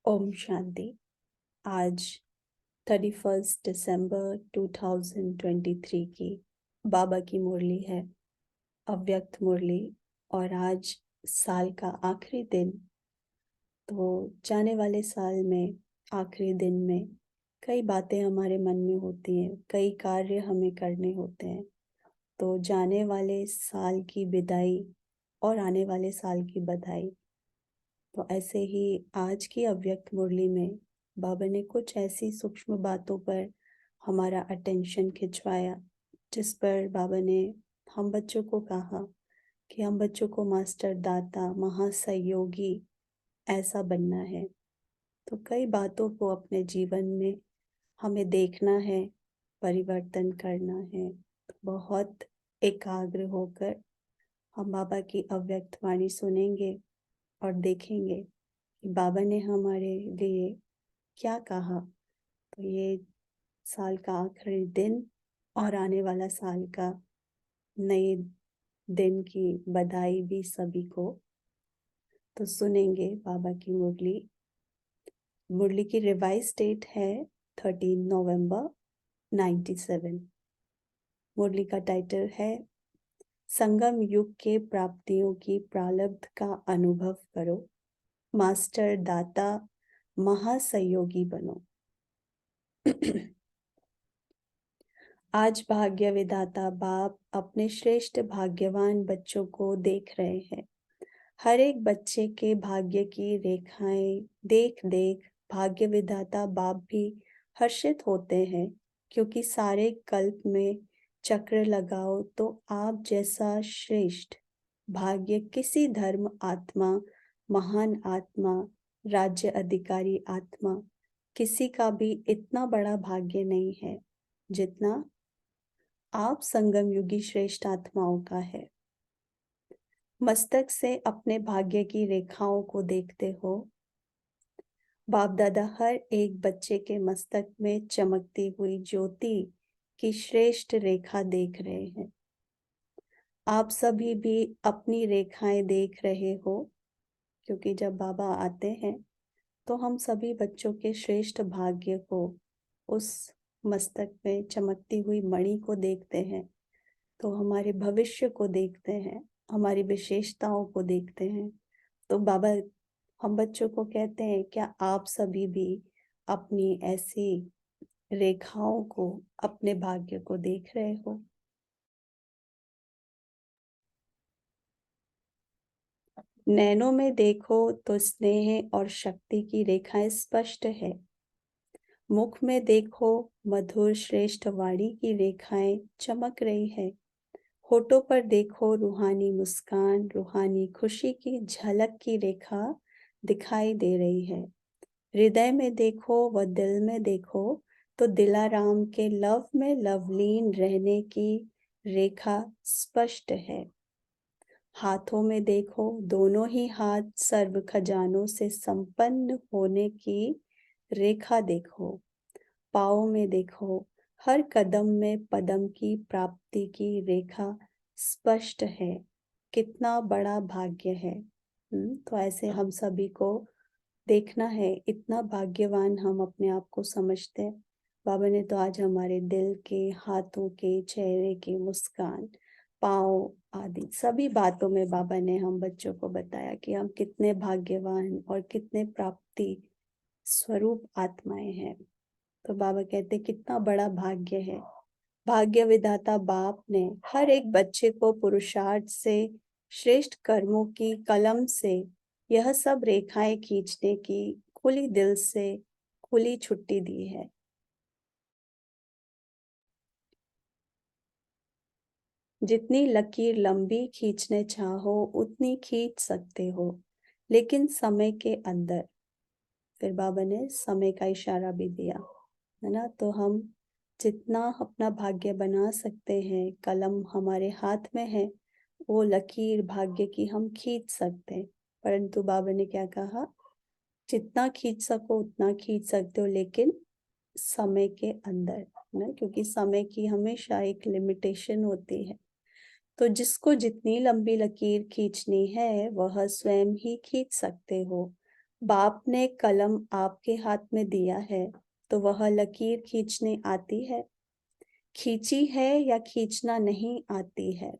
ओम शांति। आज 31 दिसंबर 2023 की बाबा की मुरली है, अव्यक्त मुरली। और आज साल का आखिरी दिन। तो जाने वाले साल में आखिरी दिन में कई बातें हमारे मन में होती हैं, कई कार्य हमें करने होते हैं। तो जाने वाले साल की विदाई और आने वाले साल की बधाई। तो ऐसे ही आज की अव्यक्त मुरली में बाबा ने कुछ ऐसी सूक्ष्म बातों पर हमारा अटेंशन खिंचवाया, जिस पर बाबा ने हम बच्चों को कहा कि हम बच्चों को मास्टर दाता महासहयोगी ऐसा बनना है। तो कई बातों को अपने जीवन में हमें देखना है, परिवर्तन करना है। तो बहुत एकाग्र होकर हम बाबा की अव्यक्त वाणी सुनेंगे और देखेंगे कि बाबा ने हमारे लिए क्या कहा। तो ये साल का आखिरी दिन और आने वाला साल का नए दिन की बधाई भी सभी को। तो सुनेंगे बाबा की मुरली। मुरली की रिवाइज डेट है 13 नवंबर 97। मुरली का टाइटल है संगम युग के प्राप्तियों की प्रारब्ध का अनुभव करो, मास्टर दाता महासहयोगी बनो। आज भाग्य विधाता बाप अपने श्रेष्ठ भाग्यवान बच्चों को देख रहे हैं। हर एक बच्चे के भाग्य की रेखाएं देख देख भाग्य विधाता बाप भी हर्षित होते हैं, क्योंकि सारे कल्प में चक्र लगाओ तो आप जैसा श्रेष्ठ भाग्य किसी धर्म आत्मा, महान आत्मा, राज्य अधिकारी आत्मा, किसी का भी इतना बड़ा भाग्य नहीं है जितना आप संगम युगी श्रेष्ठ आत्माओं का है। मस्तक से अपने भाग्य की रेखाओं को देखते हो। बाप दादा हर एक बच्चे के मस्तक में चमकती हुई ज्योति की श्रेष्ठ रेखा देख रहे हैं। आप सभी भी अपनी रेखाएं देख रहे हो, क्योंकि जब बाबा आते हैं तो हम सभी बच्चों के श्रेष्ठ भाग्य को, उस मस्तक में चमकती हुई मणि को देखते हैं। तो हमारे भविष्य को देखते हैं, हमारी विशेषताओं को देखते हैं। तो बाबा हम बच्चों को कहते हैं, क्या आप सभी भी अपनी ऐसी रेखाओं को, अपने भाग्य को देख रहे हो? नैनों में देखो तो स्नेह और शक्ति की रेखाएं स्पष्ट है। मुख में देखो मधुर श्रेष्ठ वाणी की रेखाएं चमक रही है। होठों पर देखो रूहानी मुस्कान, रूहानी खुशी की झलक की रेखा दिखाई दे रही है। हृदय में देखो व दिल में देखो तो दिलाराम के लव में लवलीन रहने की रेखा स्पष्ट है। हाथों में देखो, दोनों ही हाथ सर्व खजानों से संपन्न होने की रेखा देखो। पाँव में देखो, हर कदम में पदम की प्राप्ति की रेखा स्पष्ट है। कितना बड़ा भाग्य है। तो ऐसे हम सभी को देखना है, इतना भाग्यवान हम अपने आप को समझते हैं। बाबा ने तो आज हमारे दिल के, हाथों के, चेहरे के, मुस्कान, पाँव आदि सभी बातों में बाबा ने हम बच्चों को बताया कि हम कितने भाग्यवान और कितने प्राप्ति स्वरूप आत्माएं हैं। तो बाबा कहते कितना बड़ा भाग्य है। भाग्य विधाता बाप ने हर एक बच्चे को पुरुषार्थ से, श्रेष्ठ कर्मों की कलम से यह सब रेखाएं खींचने की खुली दिल से खुली छुट्टी दी है। जितनी लकीर लंबी खींचने चाहो उतनी खींच सकते हो, लेकिन समय के अंदर। फिर बाबा ने समय का इशारा भी दिया, है ना। तो हम जितना अपना भाग्य बना सकते हैं, कलम हमारे हाथ में है, वो लकीर भाग्य की हम खींच सकते हैं। परंतु बाबा ने क्या कहा, जितना खींच सको उतना खींच सकते हो, लेकिन समय के अंदर, ना, क्योंकि समय की हमेशा एक लिमिटेशन होती है। तो जिसको जितनी लंबी लकीर खींचनी है वह स्वयं ही खींच सकते हो। बाप ने कलम आपके हाथ में दिया है तो वह लकीर खींचने आती है, खींची है या खींचना नहीं आती है?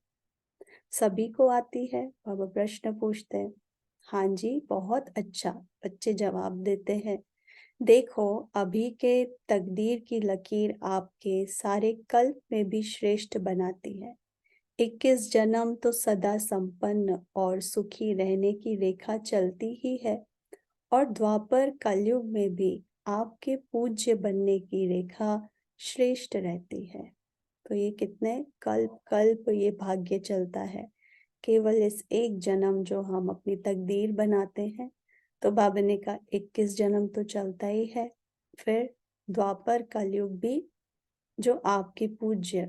सभी को आती है, बाबा प्रश्न पूछते हैं। हाँ जी, बहुत अच्छा, बच्चे जवाब देते हैं। देखो, अभी के तकदीर की लकीर आपके सारे कल्प में भी श्रेष्ठ बनाती है। 21 जन्म तो सदा संपन्न और सुखी रहने की रेखा चलती ही है, और द्वापर कलयुग में भी आपके पूज्य बनने की रेखा श्रेष्ठ रहती है। तो ये कितने कल्प कल्प ये भाग्य चलता है, केवल इस एक जन्म जो हम अपनी तकदीर बनाते हैं। तो बाबा ने कहा 21 जन्म तो चलता ही है, फिर द्वापर कलयुग भी जो आपके पूज्य,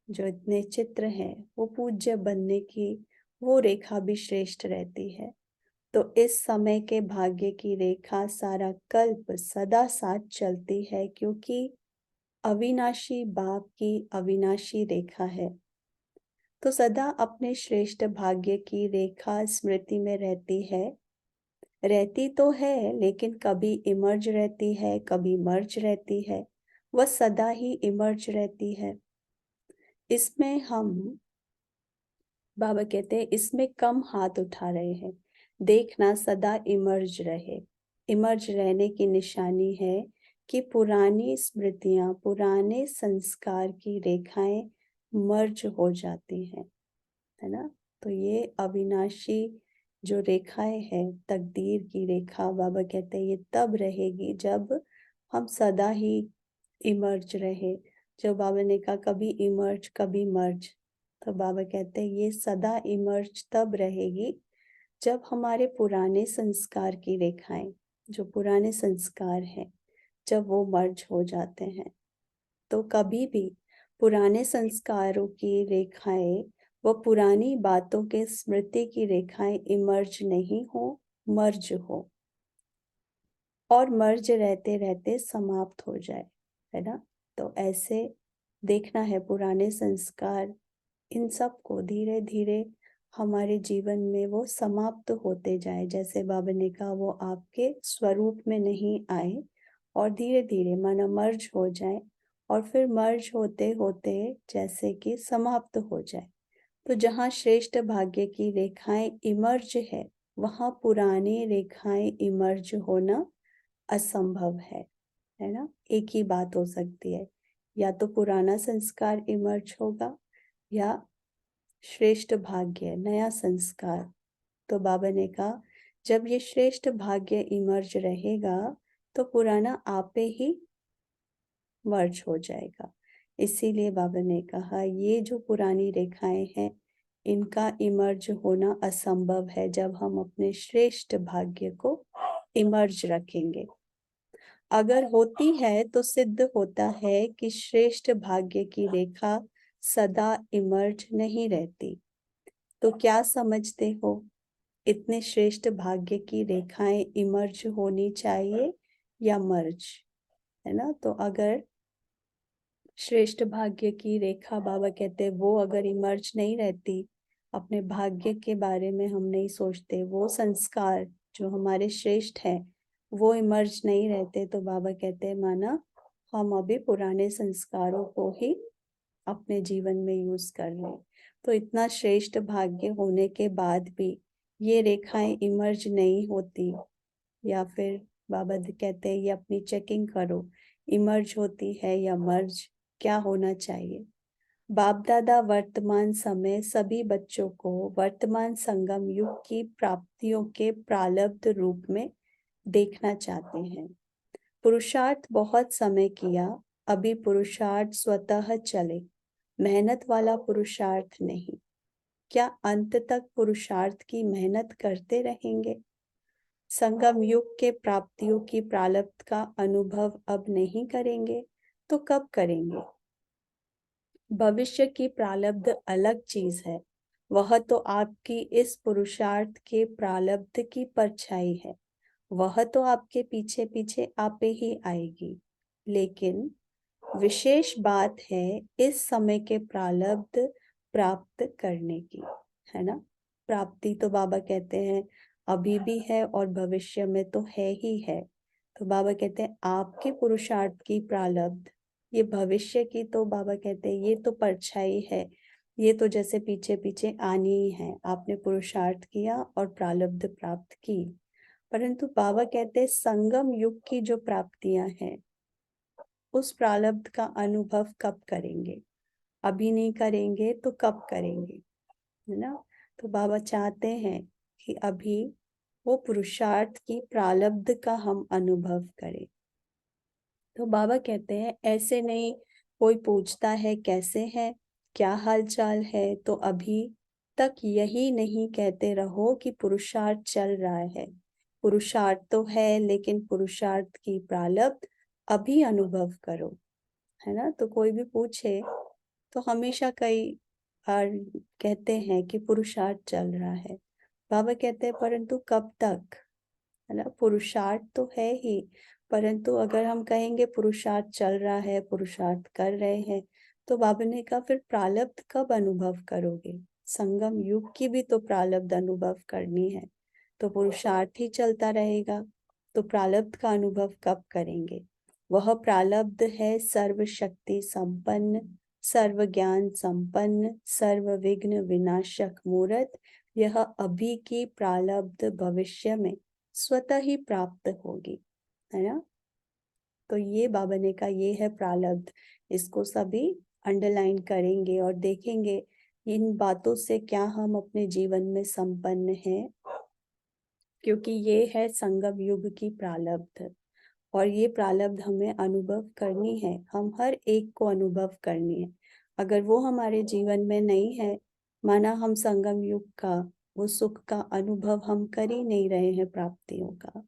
जो इतने चित्र हैं, वो पूज्य बनने की वो रेखा भी श्रेष्ठ रहती है। तो इस समय के भाग्य की रेखा सारा कल्प सदा साथ चलती है, क्योंकि अविनाशी बाप की अविनाशी रेखा है। तो सदा अपने श्रेष्ठ भाग्य की रेखा स्मृति में रहती है, रहती तो है, लेकिन कभी इमर्ज रहती है, कभी मर्ज रहती है। वह सदा ही इमर्ज रहती है। इसमें हम, बाबा कहते हैं, इसमें कम हाथ उठा रहे हैं। देखना सदा इमर्ज रहे। इमर्ज रहने की निशानी है कि पुरानी स्मृतियां, पुराने संस्कार की रेखाएं मर्ज हो जाती हैं, है ना। तो ये अविनाशी जो रेखाएं हैं, तकदीर की रेखा, बाबा कहते हैं ये तब रहेगी जब हम सदा ही इमर्ज रहे। जो बाबा ने कहा कभी इमर्ज कभी मर्ज, तो बाबा कहते हैं ये सदा इमर्ज तब रहेगी जब हमारे पुराने संस्कार की रेखाएं, जो पुराने संस्कार हैं, जब वो मर्ज हो जाते हैं। तो कभी भी पुराने संस्कारों की रेखाएं, वो पुरानी बातों के स्मृति की रेखाएं इमर्ज नहीं हो, मर्ज हो, और मर्ज रहते रहते समाप्त हो जाए, है ना। तो ऐसे देखना है पुराने संस्कार, इन सब को धीरे धीरे हमारे जीवन में वो समाप्त होते जाए। जैसे बाबा ने कहा वो आपके स्वरूप में नहीं आए, और धीरे धीरे माना मर्ज हो जाए, और फिर मर्ज होते होते जैसे कि समाप्त हो जाए। तो जहाँ श्रेष्ठ भाग्य की रेखाएं इमर्ज है, वहाँ पुरानी रेखाएं इमर्ज होना असंभव है ना। एक ही बात हो सकती है, या तो पुराना संस्कार इमर्ज होगा, या श्रेष्ठ भाग्य, नया संस्कार। तो बाबा ने कहा जब ये श्रेष्ठ भाग्य इमर्ज रहेगा, तो पुराना आपे ही मर्ज हो जाएगा। इसीलिए बाबा ने कहा ये जो पुरानी रेखाएं हैं, इनका इमर्ज होना असंभव है जब हम अपने श्रेष्ठ भाग्य को इमर्ज रखेंगे। अगर होती है तो सिद्ध होता है कि श्रेष्ठ भाग्य की रेखा सदा इमर्ज नहीं रहती। तो क्या समझते हो, इतने श्रेष्ठ भाग्य की रेखाएं इमर्ज होनी चाहिए या मर्ज, है ना। तो अगर श्रेष्ठ भाग्य की रेखा, बाबा कहते हैं वो अगर इमर्ज नहीं रहती, अपने भाग्य के बारे में हम नहीं सोचते, वो संस्कार जो हमारे श्रेष्ठ हैं वो इमर्ज नहीं रहते, तो बाबा कहते हैं माना हम अभी पुराने संस्कारों को ही अपने जीवन में यूज कर रहे। तो इतना श्रेष्ठ भाग्य होने के बाद भी ये रेखाएं इमर्ज नहीं होती, या फिर बाबा कहते हैं ये अपनी चेकिंग करो, इमर्ज होती है या मर्ज, क्या होना चाहिए। बाप दादा वर्तमान समय सभी बच्चों को वर्तमान संगम युग की प्राप्तियों के प्रालब्ध रूप में देखना चाहते हैं। पुरुषार्थ बहुत समय किया, अभी पुरुषार्थ स्वतः चले, मेहनत वाला पुरुषार्थ नहीं। क्या अंत तक पुरुषार्थ की मेहनत करते रहेंगे? संगम युग के प्राप्तियों की प्रालब्ध का अनुभव अब नहीं करेंगे तो कब करेंगे? भविष्य की प्रालब्ध अलग चीज है, वह तो आपकी इस पुरुषार्थ के प्रालब्ध की परछाई है, वह तो आपके पीछे पीछे आपे ही आएगी। लेकिन विशेष बात है इस समय के प्रालब्ध प्राप्त करने की, है ना। प्राप्ति तो बाबा कहते हैं अभी भी है और भविष्य में तो है ही है। तो बाबा कहते हैं आपके पुरुषार्थ की प्रारब्ध, ये भविष्य की तो बाबा कहते हैं ये तो परछाई है, ये तो जैसे पीछे पीछे आनी ही है। आपने पुरुषार्थ किया और प्रारब्ध प्राप्त की, परंतु बाबा कहते हैं संगम युग की जो प्राप्तियां हैं उस प्रारब्ध का अनुभव कब करेंगे? अभी नहीं करेंगे तो कब करेंगे, है ना? तो बाबा चाहते हैं कि अभी वो पुरुषार्थ की प्रारब्ध का हम अनुभव करें। तो बाबा कहते हैं ऐसे नहीं कोई पूछता है कैसे है, क्या हाल चाल है, तो अभी तक यही नहीं कहते रहो कि पुरुषार्थ चल रहा है। पुरुषार्थ तो है लेकिन पुरुषार्थ की प्रारब्ध अभी अनुभव करो, है ना? तो कोई भी पूछे तो हमेशा कई बार कहते हैं कि पुरुषार्थ चल रहा है। बाबा कहते हैं परंतु कब तक, है ना? पुरुषार्थ तो है ही, परंतु अगर हम कहेंगे पुरुषार्थ चल रहा है, पुरुषार्थ कर रहे हैं, तो बाबा ने कहा फिर प्रारब्ध कब अनुभव करोगे? संगम युग की भी तो प्रारब्ध अनुभव करनी है। तो पुरुषार्थ ही चलता रहेगा तो प्रारब्ध का अनुभव कब करेंगे? वह प्रारब्ध है सर्वशक्ति संपन्न, सर्व ज्ञान संपन्न, सर्व विघ्न विनाशक मूर्त। यह अभी की प्रारब्ध भविष्य में स्वतः ही प्राप्त होगी, है ना? तो ये बाबा ने कहा ये है प्रारब्ध, इसको सभी अंडरलाइन करेंगे और देखेंगे इन बातों से क्या हम अपने जीवन में संपन्न हैं, क्योंकि ये है संगम युग की प्रारब्ध और ये प्रारब्ध हमें अनुभव करनी है, हम हर एक को अनुभव करनी है। अगर वो हमारे जीवन में नहीं है, माना हम संगम युग का वो सुख का अनुभव हम कर ही नहीं रहे हैं प्राप्तियों का,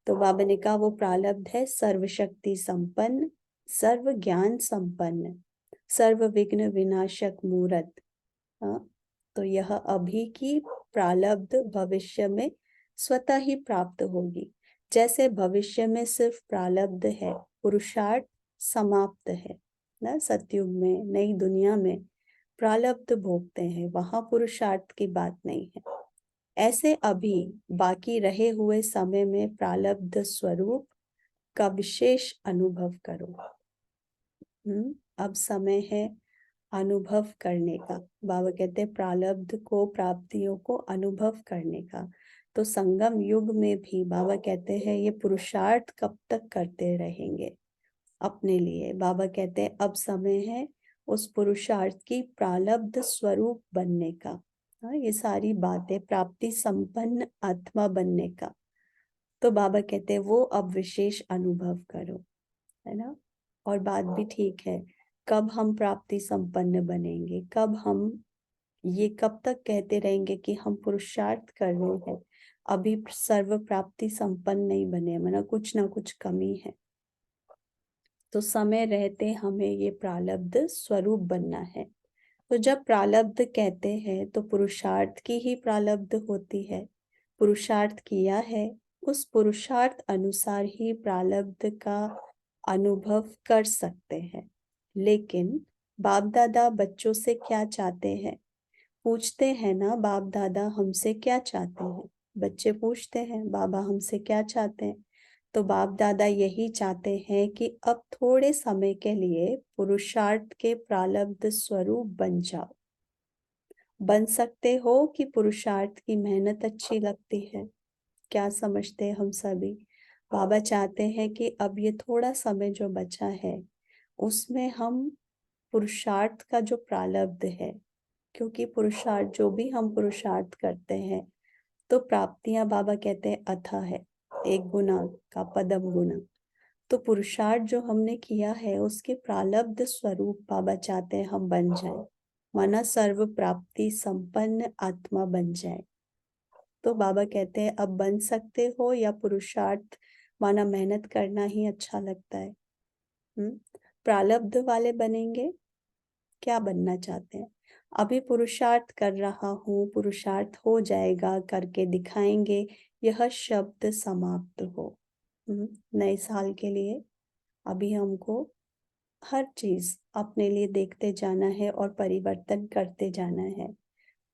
तो बाबा ने कहा वो प्रारब्ध है सर्वशक्ति संपन्न, सर्व ज्ञान संपन्न, सर्व विघ्न विनाशक मूर्त। हाँ, तो यह अभी की प्रारब्ध भविष्य में स्वतः ही प्राप्त होगी। जैसे भविष्य में सिर्फ प्रारब्ध है, पुरुषार्थ समाप्त है ना। सतयुग में नई दुनिया में प्रारब्ध भोगते हैं, वहां पुरुषार्थ की बात नहीं है। ऐसे अभी बाकी रहे हुए समय में प्रारब्ध स्वरूप का विशेष अनुभव करो। अब समय है अनुभव करने का। बाबा कहते हैं प्रारब्ध को, प्राप्तियों को अनुभव करने का। तो संगम युग में भी बाबा कहते हैं ये पुरुषार्थ कब तक करते रहेंगे अपने लिए? बाबा कहते हैं अब समय है उस पुरुषार्थ की प्रारब्ध स्वरूप बनने का। हाँ, ये सारी बातें प्राप्ति संपन्न आत्मा बनने का। तो बाबा कहते हैं वो अब विशेष अनुभव करो, है ना? और बात भी ठीक है, कब हम प्राप्ति संपन्न बनेंगे, कब हम ये कब तक कहते रहेंगे कि हम पुरुषार्थ कर रहे हैं, अभी सर्व प्राप्ति संपन्न नहीं बने, मतलब कुछ ना कुछ कमी है। तो समय रहते हमें ये प्रारब्ध स्वरूप बनना है। तो जब प्रारब्ध कहते हैं तो पुरुषार्थ की ही प्रारब्ध होती है। पुरुषार्थ किया है, उस पुरुषार्थ अनुसार ही प्रारब्ध का अनुभव कर सकते हैं। लेकिन बाप दादा बच्चों से क्या चाहते हैं? पूछते हैं ना, बाप दादा हमसे क्या चाहते हैं? बच्चे पूछते हैं बाबा हमसे क्या चाहते हैं? तो बाप दादा यही चाहते हैं कि अब थोड़े समय के लिए पुरुषार्थ के प्रारब्ध स्वरूप बन जाओ। बन सकते हो कि पुरुषार्थ की मेहनत अच्छी लगती है? क्या समझते हैं हम सभी? बाबा चाहते हैं कि अब ये थोड़ा समय जो बचा है उसमें हम पुरुषार्थ का जो प्रारब्ध है, क्योंकि पुरुषार्थ जो भी हम पुरुषार्थ करते हैं तो प्राप्तियां बाबा कहते हैं अथाह है, एक गुना का पदम गुना। तो पुरुषार्थ जो हमने किया है उसके प्रारब्ध स्वरूप बाबा चाहते हैं हम बन जाए, माना सर्व प्राप्ति संपन्न आत्मा बन जाए। तो बाबा कहते हैं अब बन सकते हो, या पुरुषार्थ माना मेहनत करना ही अच्छा लगता है? प्रारब्ध वाले बनेंगे, क्या बनना चाहते हैं? अभी पुरुषार्थ कर रहा हूँ, पुरुषार्थ हो जाएगा, करके दिखाएंगे, यह शब्द समाप्त हो। नए साल के लिए अभी हमको हर चीज अपने लिए देखते जाना है और परिवर्तन करते जाना है।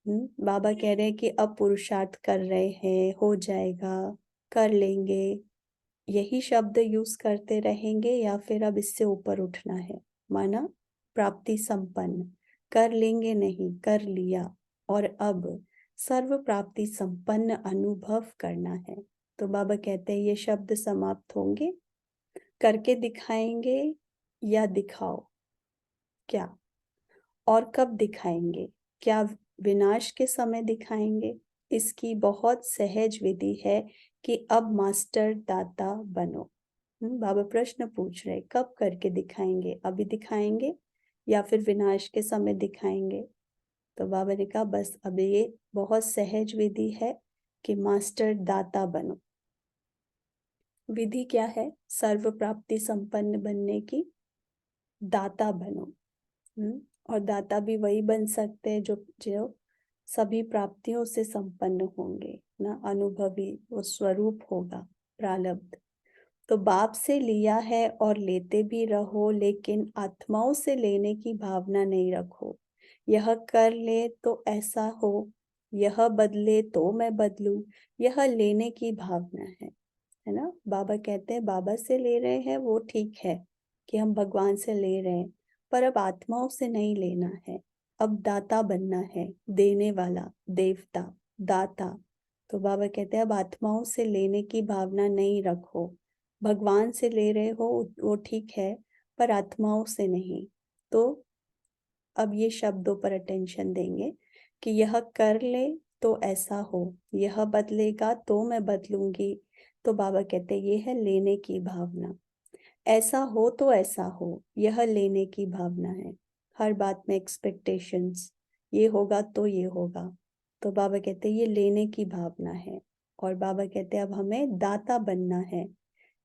बाबा कह रहे हैं कि अब पुरुषार्थ कर रहे हैं, हो जाएगा, कर लेंगे, यही शब्द यूज करते रहेंगे या फिर अब इससे ऊपर उठना है, माना प्राप्ति संपन्न, कर लेंगे नहीं, कर लिया और अब सर्व प्राप्ति संपन्न अनुभव करना है। तो बाबा कहते हैं ये शब्द समाप्त होंगे, करके दिखाएंगे या दिखाओ क्या, और कब दिखाएंगे, क्या विनाश के समय दिखाएंगे? इसकी बहुत सहज विधि है कि अब मास्टर दाता बनो। बाबा प्रश्न पूछ रहे, कब करके दिखाएंगे, अभी दिखाएंगे या फिर विनाश के समय दिखाएंगे? तो बाबा ने कहा बस अब ये बहुत सहज विधि है कि मास्टर दाता बनो। विधि क्या है? सर्व प्राप्ति संपन्न बनने की, दाता बनो। और दाता भी वही बन सकते हैं जो जो सभी प्राप्तियों से संपन्न होंगे ना, अनुभवी वो स्वरूप होगा प्रारब्ध। तो बाप से लिया है और लेते भी रहो, लेकिन आत्माओं से लेने की भावना नहीं रखो। यह कर ले तो ऐसा हो, यह बदले तो मैं बदलूं, यह लेने की भावना है ना। बाबा कहते हैं बाबा से ले रहे हैं वो ठीक है कि हम भगवान से ले रहे हैं, पर अब आत्माओं से नहीं लेना है, अब दाता बनना है, देने वाला, देवता, दाता। तो बाबा कहते हैं अब आत्माओं से लेने की भावना नहीं रखो, भगवान से ले रहे हो वो ठीक है, पर आत्माओं से नहीं। तो अब ये शब्दों पर अटेंशन देंगे कि यह कर ले तो ऐसा हो, यह बदलेगा तो मैं बदलूंगी। तो बाबा कहते हैं ये है लेने की भावना। ऐसा हो तो ऐसा हो, यह लेने की भावना है। हर बात में एक्सपेक्टेशंस, ये होगा तो ये होगा। तो बाबा कहते हैं ये लेने की भावना है। और बाबा कहते हैं अब हमें दाता बनना है।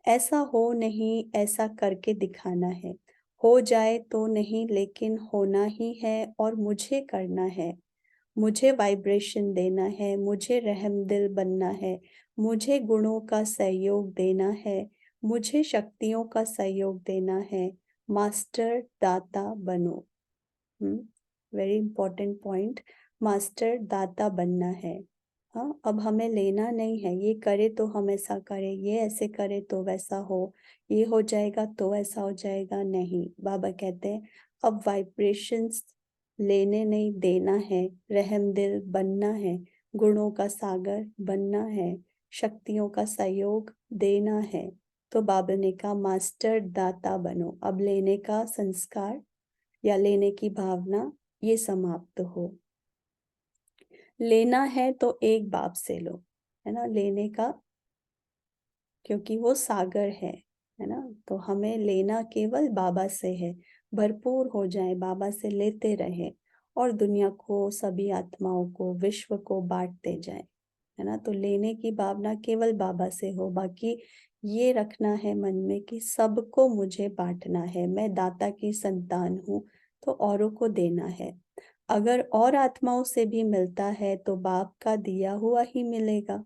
ऐसा हो नहीं, ऐसा करके दिखाना है। हो जाए तो नहीं, लेकिन होना ही है और मुझे करना है। मुझे वाइब्रेशन देना है, मुझे रहमदिल बनना है, मुझे गुणों का सहयोग देना है, मुझे शक्तियों का सहयोग देना है। मास्टर दाता बनो। वेरी इंपॉर्टेंट पॉइंट, मास्टर दाता बनना है। हाँ, अब हमें लेना नहीं है, ये करे तो हम ऐसा करें, ये ऐसे करे तो वैसा हो, ये हो जाएगा तो ऐसा हो जाएगा, नहीं। बाबा कहते हैं अब वाइब्रेशंस लेने नहीं, देना है, रहमदिल बनना है, गुणों का सागर बनना है, शक्तियों का सहयोग देना है। तो बाबा ने कहा मास्टर दाता बनो, अब लेने का संस्कार या लेने की भावना ये समाप्त हो। लेना है तो एक बाप से लो, है ना, लेने का, क्योंकि वो सागर है ना। तो हमें लेना केवल बाबा से है, भरपूर हो जाए, बाबा से लेते रहे और दुनिया को, सभी आत्माओं को, विश्व को बांटते जाए, है ना। तो लेने की भावना केवल बाबा से हो। बाकी ये रखना है मन में कि सबको मुझे बांटना है, मैं दाता की संतान हूँ तो औरों को देना है। अगर और आत्माओं से भी मिलता है तो बाप का दिया हुआ ही मिलेगा।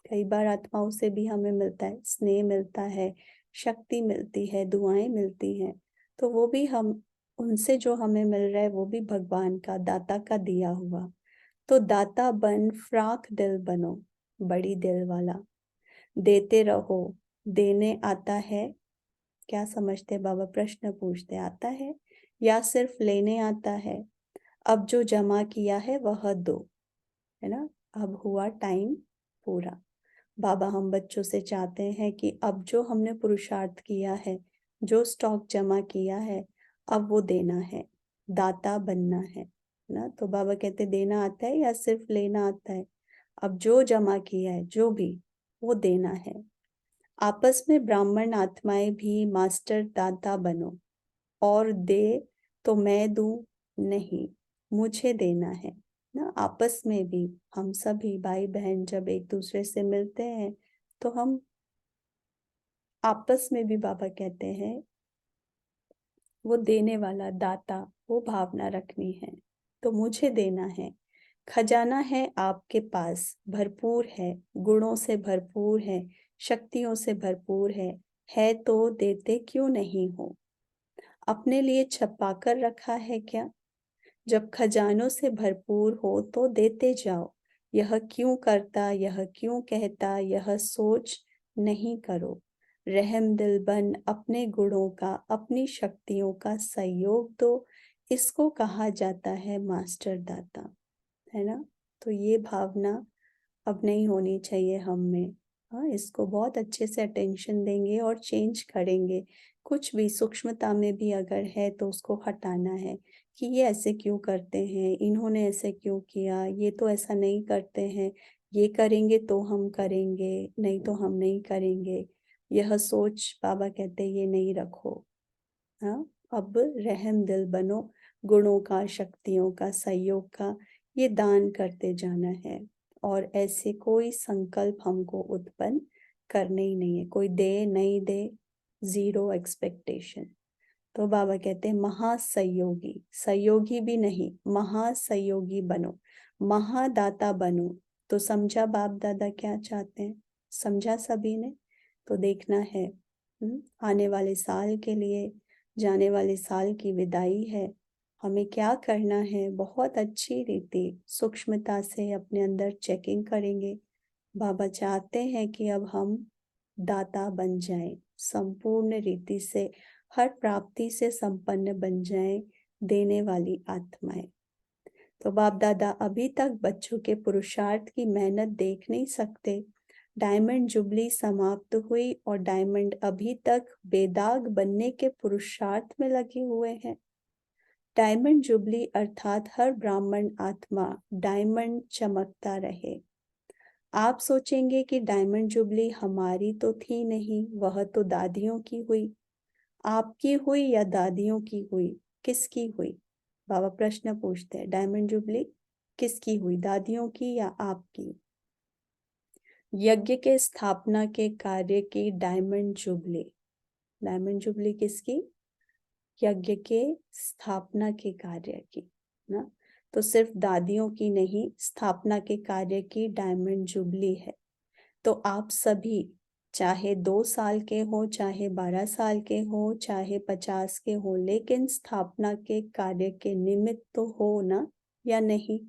कई बार आत्माओं से भी हमें मिलता है, स्नेह मिलता है, शक्ति मिलती है, दुआएं मिलती हैं, तो वो भी हम, उनसे जो हमें मिल रहा है वो भी भगवान का, दाता का दिया हुआ। तो दाता बन, फ्राक दिल बनो, बड़ी दिल वाला, देते रहो। देने आता है, क्या समझते बाबा? प्रश्न पूछते, आता है या सिर्फ लेने आता है? अब जो जमा किया है वह दो, है ना। अब हुआ टाइम पूरा। बाबा हम बच्चों से चाहते हैं कि अब जो हमने पुरुषार्थ किया है, जो स्टॉक जमा किया है, अब वो देना है, दाता बनना है ना। तो बाबा कहते देना आता है या सिर्फ लेना आता है? अब जो जमा किया है, जो भी, वो देना है। आपस में ब्राह्मण आत्माएं भी मास्टर दाता बनो, और दे तो मैं दूं नहीं, मुझे देना है ना। आपस में भी हम सभी भाई बहन जब एक दूसरे से मिलते हैं तो हम आपस में भी, बाबा कहते हैं, वो देने वाला दाता, वो भावना रखनी है। तो मुझे देना है, खजाना है आपके पास, भरपूर है, गुणों से भरपूर है, शक्तियों से भरपूर है तो देते क्यों नहीं हो? अपने लिए छपा कर रखा है क्या? जब खजानों से भरपूर हो तो देते जाओ, यह क्यों करता, यह क्यों कहता, यह सोच नहीं करो। रहम दिल बन अपने गुणों का, अपनी शक्तियों का सहयोग दो, इसको कहा जाता है मास्टर दाता, है ना। तो ये भावना अब नहीं होनी चाहिए हम में। हाँ, इसको बहुत अच्छे से अटेंशन देंगे और चेंज करेंगे। कुछ भी सूक्ष्मता में भी अगर है तो उसको हटाना है कि ये ऐसे क्यों करते हैं, इन्होंने ऐसे क्यों किया, ये तो ऐसा नहीं करते हैं, ये करेंगे तो हम करेंगे, नहीं तो हम नहीं करेंगे। यह सोच बाबा कहते हैं ये नहीं रखो। हाँ, अब रहम दिल बनो, गुणों का, शक्तियों का, सहयोग का ये दान करते जाना है। और ऐसे कोई संकल्प हमको उत्पन्न करने ही नहीं है, कोई दे नहीं दे, जीरो एक्सपेक्टेशन। तो बाबा कहते हैं महासहयोगी, सहयोगी भी नहीं, महासहयोगी बनो, महादाता बनो। तो समझा बाप दादा क्या चाहते हैं, समझा सभी ने। तो देखना है आने वाले साल के लिए, जाने वाले साल की विदाई है, हमें क्या करना है, बहुत अच्छी रीति सूक्ष्मता से अपने अंदर चेकिंग करेंगे। बाबा चाहते हैं कि अब हम दाता बन जाएं, संपूर्ण रीति से हर प्राप्ति से संपन्न बन जाएं, देने वाली आत्माएं। तो बाप दादा अभी तक बच्चों के पुरुषार्थ की मेहनत देख नहीं सकते। डायमंड जुबली समाप्त हुई और डायमंड अभी तक बेदाग बनने के पुरुषार्थ में लगे हुए हैं। डायमंड जुबली अर्थात हर ब्राह्मण आत्मा डायमंड चमकता रहे। आप सोचेंगे कि डायमंड जुबली हमारी तो थी नहीं, वह तो दादियों की हुई। आपकी हुई या दादियों की हुई, किसकी हुई? बाबा प्रश्न पूछते हैं, डायमंड जुबली किसकी हुई, दादियों की या आपकी? यज्ञ के स्थापना के कार्य की डायमंड जुबली। डायमंड जुबली किसकी? यज्ञ के स्थापना के कार्य की ना। तो सिर्फ दादियों की नहीं, स्थापना के कार्य की डायमंड जुबली है। तो आप सभी चाहे 2 साल के हो, चाहे 12 साल के हो, चाहे 50 के हो, लेकिन स्थापना के कार्य के निमित्त तो हो ना, या नहीं?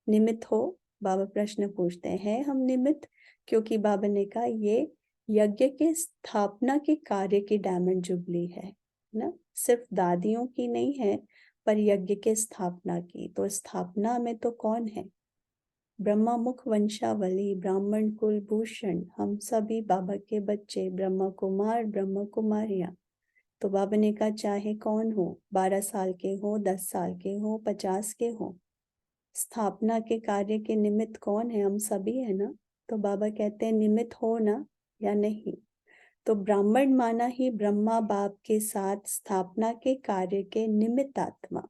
निमित्त हो? बाबा प्रश्न पूछते हैं, हम निमित्त? क्योंकि बाबा ने कहा ये यज्ञ के स्थापना के कार्य की डायमंड जुबली है ना, सिर्फ दादियों की नहीं है, पर यज्ञ के स्थापना की। तो स्थापना में तो कौन है? ब्रह्मा मुख वंशावली, ब्राह्मण कुल भूषण, हम सभी बाबा के बच्चे, ब्रह्मा कुमार, ब्रह्मा कुमारियां। तो बाबा ने कहा चाहे कौन हो, 12 साल के हो, 10 साल के हो, 50 के हो, स्थापना के कार्य के निमित्त कौन है? हम सभी है ना। तो बाबा कहते हैं निमित्त हो ना, या नहीं? तो ब्राह्मण माना ही ब्रह्मा बाप के साथ स्थापना के कार्य के निमित्त आत्मा,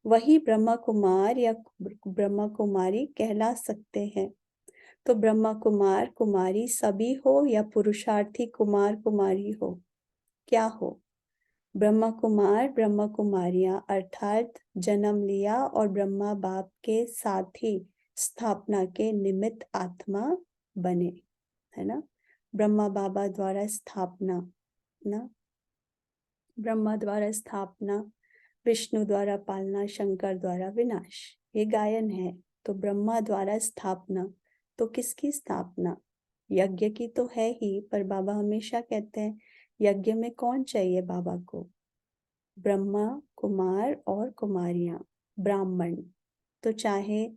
वही ब्रह्मा कुमार या ब्रह्मा कुमारी कहला सकते हैं। तो ब्रह्मा कुमार कुमारी सभी हो या पुरुषार्थी कुमार कुमारी हो, क्या हो? ब्रह्मा कुमार ब्रह्मा कुमारियां अर्थात जन्म लिया और ब्रह्मा बाप के साथ ही स्थापना के निमित्त आत्मा बने, है ना। ब्रह्मा बाबा द्वारा स्थापना ना, ब्रह्मा द्वारा स्थापना, विष्णु द्वारा पालना, शंकर द्वारा विनाश, ये गायन है। तो ब्रह्मा द्वारा स्थापना, तो किसकी स्थापना? यज्ञ की तो है ही, पर बाबा हमेशा कहते हैं यज्ञ में कौन चाहिए बाबा को? ब्रह्मा कुमार और कुमारियां, ब्राह्मण। तो चाहे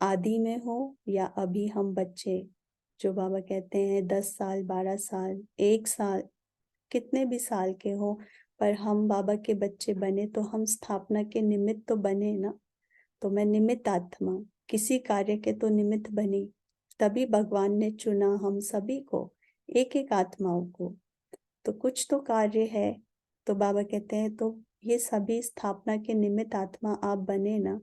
आदि में हो या अभी हम बच्चे, जो बाबा कहते हैं 10 साल, 12 साल, 1 साल, कितने भी साल के हो, पर हम बाबा के बच्चे बने तो हम स्थापना के निमित्त तो बने ना। तो मैं निमित्त आत्मा, किसी कार्य के तो निमित्त बनी, तभी भगवान ने चुना हम सभी को, एक एक आत्माओं को। तो कुछ तो कार्य है। तो बाबा कहते हैं तो ये सभी स्थापना के निमित्त आत्मा आप बने ना।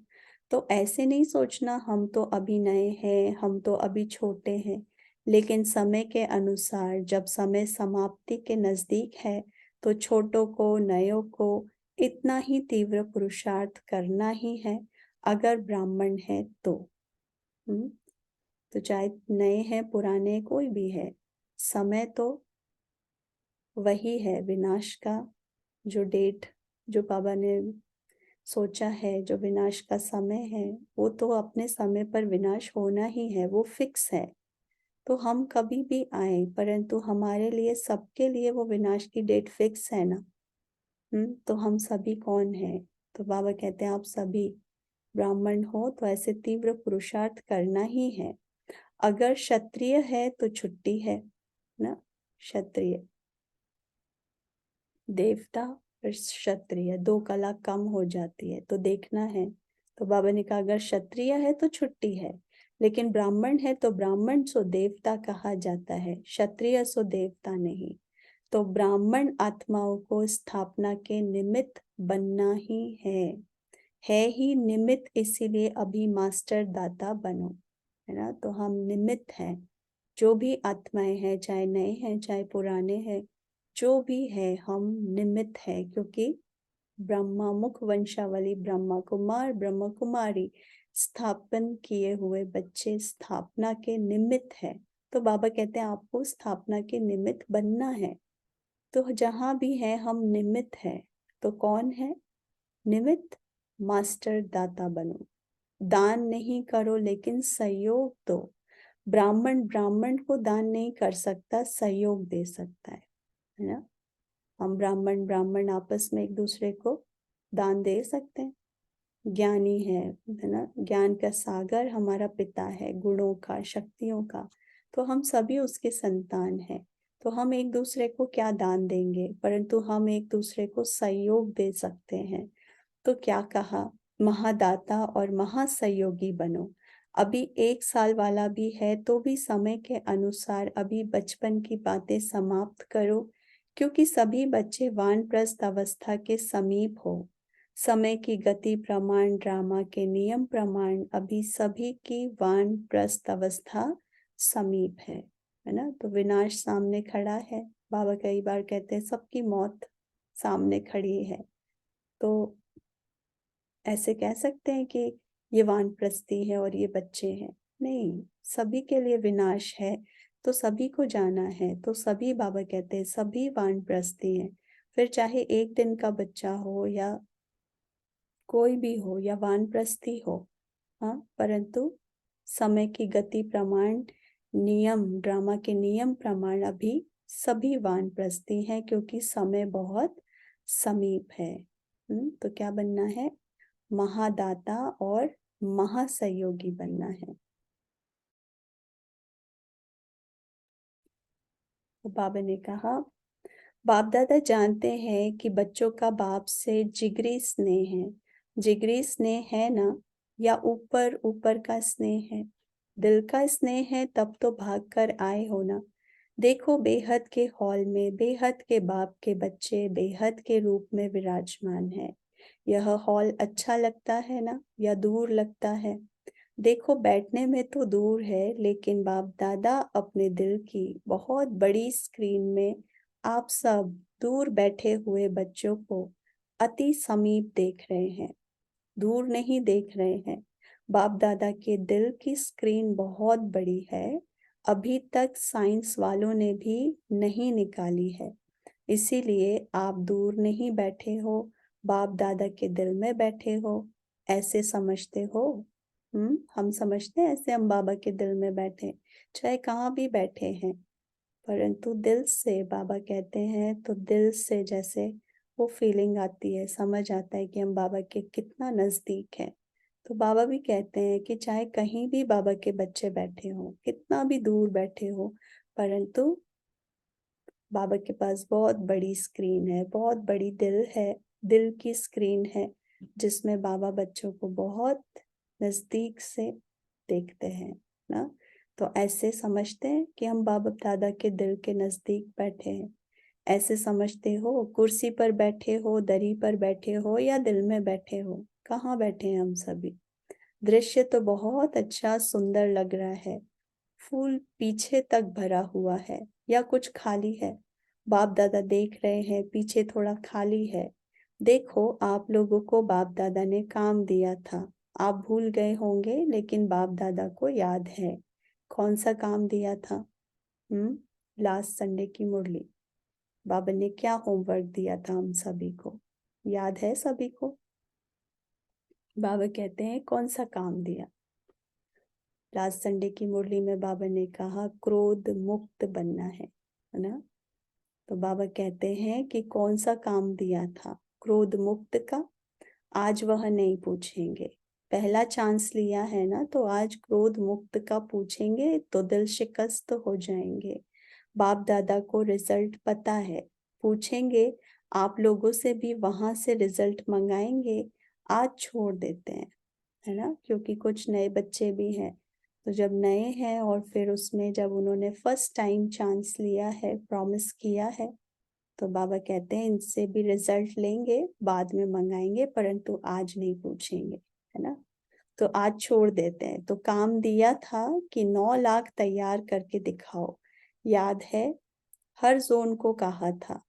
तो ऐसे नहीं सोचना हम तो अभी नए हैं, हम तो अभी छोटे हैं, लेकिन समय के अनुसार जब समय समाप्ति के नजदीक है तो छोटों को, नयों को इतना ही तीव्र पुरुषार्थ करना ही है, अगर ब्राह्मण है तो। तो चाहे नए हैं, पुराने, कोई भी है, समय तो वही है विनाश का। जो डेट जो बाबा ने सोचा है, जो विनाश का समय है, वो तो अपने समय पर विनाश होना ही है, वो फिक्स है। तो हम कभी भी आए, परंतु हमारे लिए, सबके लिए वो विनाश की डेट फिक्स है ना। तो हम सभी कौन है? तो बाबा कहते हैं आप सभी ब्राह्मण हो तो ऐसे तीव्र पुरुषार्थ करना ही है। अगर क्षत्रिय है तो छुट्टी है ना। क्षत्रिय, देवता और क्षत्रिय, दो कला कम हो जाती है, तो देखना है। तो बाबा ने कहा अगर क्षत्रिय है तो छुट्टी है, लेकिन ब्राह्मण है तो ब्राह्मण सो देवता कहा जाता है, क्षत्रिय सो देवता नहीं। तो ब्राह्मण आत्माओं को स्थापना के निमित्त बनना ही है ही निमित्त, इसीलिए अभी मास्टर दाता बनो, है ना। तो हम निमित्त हैं, जो भी आत्माएं हैं, चाहे नए हैं चाहे पुराने हैं, जो भी है हम निमित्त है, क्योंकि ब्रह्मा मुख वंशावली, ब्रह्मा कुमार ब्रह्मा कुमारी स्थापन किए हुए बच्चे स्थापना के निमित्त है। तो बाबा कहते हैं आपको स्थापना के निमित्त बनना है। तो जहां भी है हम निमित्त है। तो कौन है निमित्त? मास्टर दाता बनो। दान नहीं करो लेकिन सहयोग दो। ब्राह्मण ब्राह्मण को दान नहीं कर सकता, सहयोग दे सकता है ना। हम ब्राह्मण ब्राह्मण आपस में एक दूसरे को दान दे सकते हैं। ज्ञानी है ना, ज्ञान का सागर हमारा पिता है, गुणों का, शक्तियों का। तो हम सभी उसके संतान हैं। तो हम एक दूसरे को क्या दान देंगे, परंतु हम एक दूसरे को सहयोग दे सकते हैं। तो क्या कहा, महादाता और महासहयोगी बनो। अभी 1 साल वाला भी है तो भी समय के अनुसार अभी बचपन की बातें समाप्त करो, क्योंकि सभी बच्चे वानप्रस्थ अवस्था के समीप हो। समय की गति प्रमाण, ड्रामा के नियम प्रमाण अभी सभी की वानप्रस्थ अवस्था समीप है ना। तो विनाश सामने खड़ा है। बाबा कई बार कहते हैं सबकी मौत सामने खड़ी है। तो ऐसे कह सकते हैं कि ये वानप्रस्थी है और ये बच्चे हैं? नहीं, सभी के लिए विनाश है, तो सभी को जाना है। तो सभी, बाबा कहते हैं सभी वानप्रस्थी हैं। फिर चाहे 1 दिन का बच्चा हो या कोई भी हो या वानप्रस्थी हो, हाँ, परंतु समय की गति प्रमाण, नियम, ड्रामा के नियम प्रमाण अभी सभी वानप्रस्थी हैं, क्योंकि समय बहुत समीप है। तो क्या बनना है? महादाता और महासहयोगी बनना है। तो बाबा ने कहा बाप दादा जानते हैं कि बच्चों का बाप से जिगरी स्नेह है। जिगरी स्नेह है ना, या ऊपर ऊपर का स्नेह है? दिल का स्नेह है तब तो भाग कर आए हो ना। देखो बेहद के हॉल में बेहद के बाप के बच्चे बेहद के रूप में विराजमान है। यह हॉल अच्छा लगता है ना, या दूर लगता है? देखो बैठने में तो दूर है, लेकिन बाप दादा अपने दिल की बहुत बड़ी स्क्रीन में आप सब दूर बैठे हुए बच्चों को अति समीप देख रहे हैं, दूर नहीं देख रहे हैं। बाप दादा के दिल की स्क्रीन बहुत बड़ी है, अभी तक साइंस वालों ने भी नहीं निकाली है। इसीलिए आप दूर नहीं बैठे हो, बाप दादा के दिल में बैठे हो। ऐसे समझते हो? हम समझते हैं ऐसे हम बाबा के दिल में बैठे, चाहे कहाँ भी बैठे हैं, परंतु दिल से बाबा कहते हैं तो दिल से जैसे वो फीलिंग आती है, समझ आता है कि हम बाबा के कितना नजदीक हैं। तो बाबा भी कहते हैं कि चाहे कहीं भी बाबा के बच्चे बैठे हो, कितना भी दूर बैठे हो, परंतु बाबा के पास बहुत बड़ी स्क्रीन है, बहुत बड़ी दिल है, दिल की स्क्रीन है, जिसमें बाबा बच्चों को बहुत नजदीक से देखते हैं ना। तो ऐसे समझते हैं कि हम बाबा दादा के दिल के नजदीक बैठे हैं। ऐसे समझते हो कुर्सी पर बैठे हो, दरी पर बैठे हो, या दिल में बैठे हो? कहाँ बैठे हैं हम सभी? दृश्य तो बहुत अच्छा सुंदर लग रहा है, फूल पीछे तक भरा हुआ है या कुछ खाली है? बाप दादा देख रहे हैं पीछे थोड़ा खाली है। देखो आप लोगों को बाप दादा ने काम दिया था, आप भूल गए होंगे, लेकिन बाप दादा को याद है। कौन सा काम दिया था? लास्ट संडे की मुरली, बाबा ने क्या होमवर्क दिया था हम सभी को? याद है सभी को? बाबा कहते हैं कौन सा काम दिया। लास्ट संडे की मुरली में बाबा ने कहा क्रोध मुक्त बनना है ना। तो बाबा कहते हैं कि कौन सा काम दिया था क्रोध मुक्त का, आज वह नहीं पूछेंगे। पहला चांस लिया है ना, तो आज क्रोध मुक्त का पूछेंगे तो दिल शिकस्त हो जाएंगे। बाप दादा को रिजल्ट पता है, पूछेंगे आप लोगों से भी वहां से रिजल्ट मंगाएंगे। आज छोड़ देते हैं, है ना, क्योंकि कुछ नए बच्चे भी हैं। तो जब नए हैं और फिर उसमें जब उन्होंने फर्स्ट टाइम चांस लिया है, प्रॉमिस किया है, तो बाबा कहते हैं इनसे भी रिजल्ट लेंगे, बाद में मंगाएंगे, परंतु आज नहीं पूछेंगे, है ना। तो आज छोड़ देते हैं। तो काम दिया था कि 9 लाख तैयार करके दिखाओ, याद है, हर जोन को कहा था।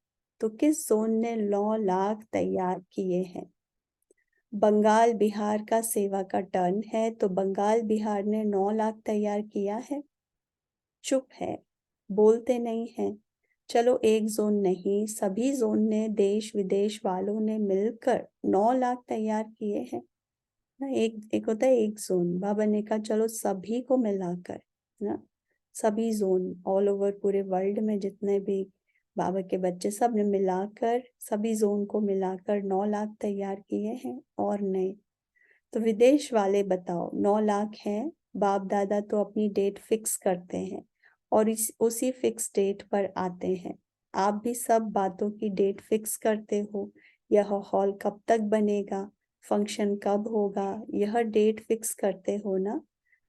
तो किस जोन ने 9 लाख तैयार किए हैं? बंगाल बिहार का सेवा का टर्न है, तो बंगाल बिहार ने 9 लाख तैयार किया है। चुप है, बोलते नहीं हैं। चलो एक जोन नहीं, सभी जोन ने, देश विदेश वालों ने मिलकर 9 लाख तैयार किए हैं ना। एक एक होता है एक जोन, बाबा ने कहा चलो सभी को मिलाकर ना, सभी जोन ऑल ओवर पूरे वर्ल्ड में जितने भी बाबा के बच्चे सब ने मिलाकर, सभी जोन को मिलाकर 9 लाख तैयार किए हैं और नए। तो विदेश वाले बताओ 9 लाख हैं। बाप दादा तो अपनी डेट फिक्स करते हैं और उसी फिक्स डेट पर आते हैं। आप भी सब बातों की डेट फिक्स करते हो। यह हॉल कब तक बनेगा, फंक्शन कब होगा, यह डेट फिक्स करते हो ना।